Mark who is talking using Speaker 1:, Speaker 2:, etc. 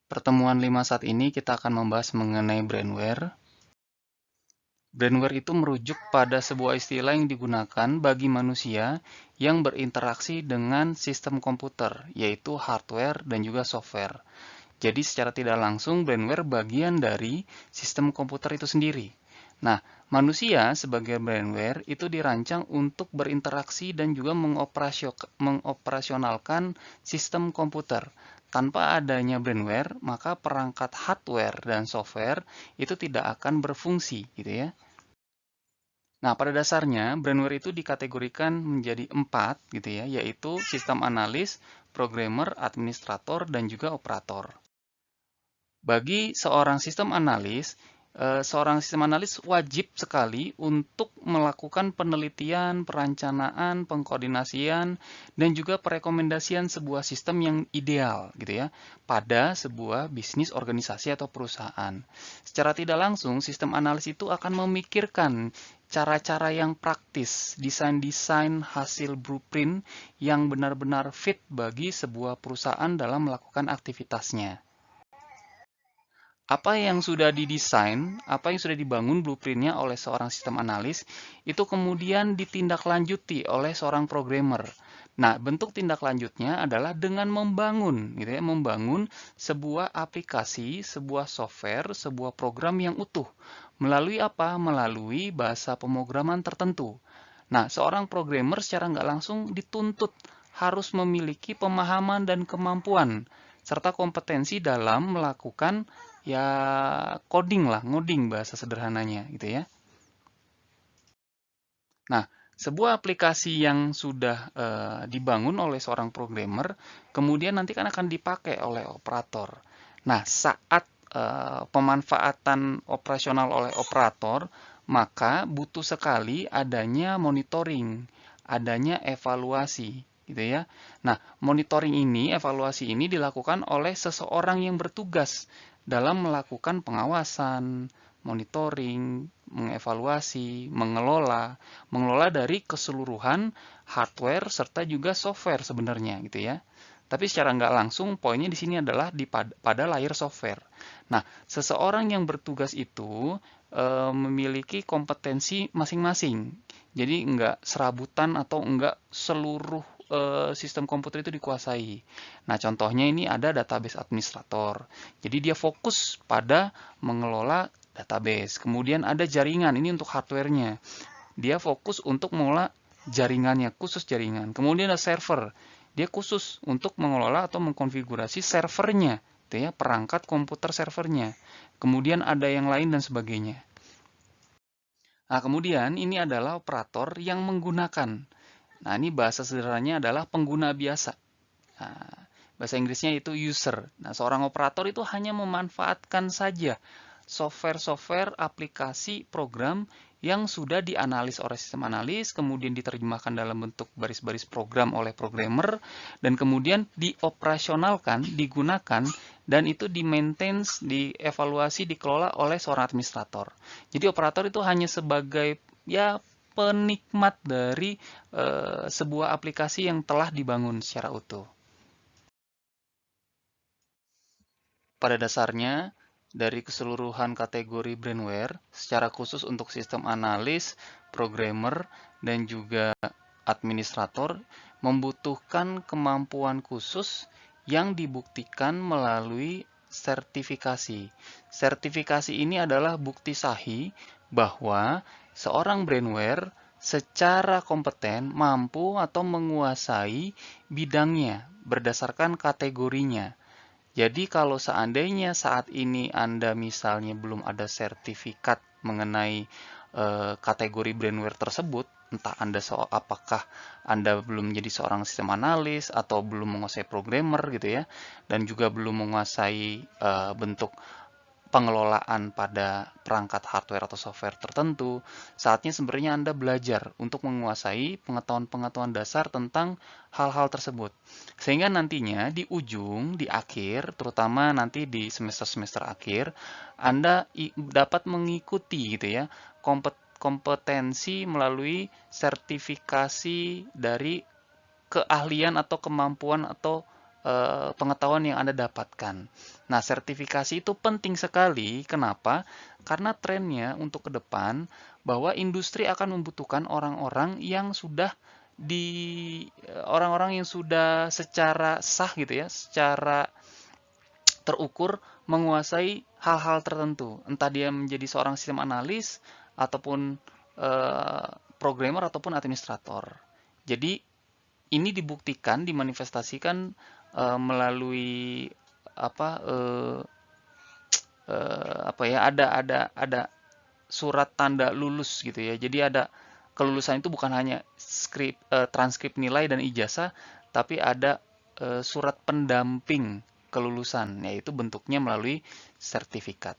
Speaker 1: Pertemuan 5 saat ini kita akan membahas mengenai brainware. Brainware itu merujuk pada sebuah istilah yang digunakan bagi manusia yang berinteraksi dengan sistem komputer, yaitu hardware dan juga software. Jadi secara tidak langsung brainware bagian dari sistem komputer itu sendiri. Nah, manusia sebagai brainware itu dirancang untuk berinteraksi dan juga mengoperasionalkan sistem komputer. Tanpa adanya brainware, maka perangkat hardware dan software itu tidak akan berfungsi, gitu ya. Nah, pada dasarnya brainware itu dikategorikan menjadi 4, gitu ya, yaitu sistem analis, programmer, administrator, dan juga operator. Bagi seorang sistem analis wajib sekali untuk melakukan penelitian, perencanaan, pengkoordinasian, dan juga perekomendasian sebuah sistem yang ideal gitu ya pada sebuah bisnis, organisasi, atau perusahaan. Secara tidak langsung, sistem analis itu akan memikirkan cara-cara yang praktis, desain-desain hasil blueprint yang benar-benar fit bagi sebuah perusahaan dalam melakukan aktivitasnya. Apa yang sudah didesain, apa yang sudah dibangun blueprintnya oleh seorang sistem analis, itu kemudian ditindaklanjuti oleh seorang programmer. Nah, bentuk tindak lanjutnya adalah dengan membangun, gitu ya, membangun sebuah aplikasi, sebuah software, sebuah program yang utuh. Melalui apa? Melalui bahasa pemrograman tertentu. Nah, seorang programmer secara nggak langsung dituntut harus memiliki pemahaman dan kemampuan serta kompetensi dalam melakukan ya coding lah, ngoding bahasa sederhananya gitu ya. Nah, sebuah aplikasi yang sudah dibangun oleh seorang programmer, kemudian nanti kan akan dipakai oleh operator. Nah, saat pemanfaatan operasional oleh operator, maka butuh sekali adanya monitoring, adanya evaluasi, gitu ya. Nah, monitoring ini, evaluasi ini dilakukan oleh seseorang yang bertugas dalam melakukan pengawasan, monitoring, mengevaluasi, mengelola dari keseluruhan hardware serta juga software sebenarnya gitu ya. Tapi secara nggak langsung poinnya di sini adalah pada layer software. Nah, seseorang yang bertugas itu memiliki kompetensi masing-masing. Jadi nggak serabutan atau nggak seluruh sistem komputer itu dikuasai. Nah, contohnya ini ada database administrator. Jadi dia fokus pada mengelola database. Kemudian ada jaringan, ini untuk hardware-nya. Dia fokus untuk mengelola jaringannya, khusus jaringan. Kemudian ada server. Dia khusus untuk mengelola atau mengkonfigurasi servernya, gitu ya, perangkat komputer servernya. Kemudian ada yang lain dan sebagainya. Nah, kemudian ini adalah operator yang menggunakan. Nah, ini bahasa sederhananya adalah pengguna biasa. Nah, bahasa Inggrisnya itu user. Nah, seorang operator itu hanya memanfaatkan saja software-software, aplikasi, program yang sudah dianalis oleh sistem analis, kemudian diterjemahkan dalam bentuk baris-baris program oleh programmer, dan kemudian dioperasionalkan, digunakan, dan itu di-maintain, dievaluasi, dikelola oleh seorang administrator. Jadi operator itu hanya sebagai ya penikmat dari sebuah aplikasi yang telah dibangun secara utuh. Pada dasarnya, dari keseluruhan kategori brainware, secara khusus untuk sistem analis, programmer, dan juga administrator, membutuhkan kemampuan khusus yang dibuktikan melalui sertifikasi. Sertifikasi ini adalah bukti sahih bahwa seorang brainware secara kompeten mampu atau menguasai bidangnya berdasarkan kategorinya. Jadi kalau seandainya saat ini Anda misalnya belum ada sertifikat mengenai kategori brainware tersebut, entah apakah Anda belum menjadi seorang sistem analis atau belum menguasai programmer gitu ya, dan juga belum menguasai bentuk pengelolaan pada perangkat hardware atau software tertentu, saatnya sebenarnya Anda belajar untuk menguasai pengetahuan-pengetahuan dasar tentang hal-hal tersebut. Sehingga nantinya di ujung, di akhir, terutama nanti di semester-semester akhir, Anda dapat mengikuti gitu ya, kompetensi melalui sertifikasi dari keahlian atau kemampuan atau pengetahuan yang Anda dapatkan. Nah, sertifikasi itu penting sekali. Kenapa? Karena trennya untuk ke depan bahwa industri akan membutuhkan orang-orang yang sudah orang-orang yang sudah secara sah gitu ya, secara terukur menguasai hal-hal tertentu. Entah dia menjadi seorang sistem analis ataupun programmer ataupun administrator. Jadi ini dibuktikan, dimanifestasikan melalui apa apa ya, ada surat tanda lulus gitu ya. Jadi ada kelulusan itu bukan hanya transkrip nilai dan ijazah, tapi ada surat pendamping kelulusan, yaitu bentuknya melalui sertifikat.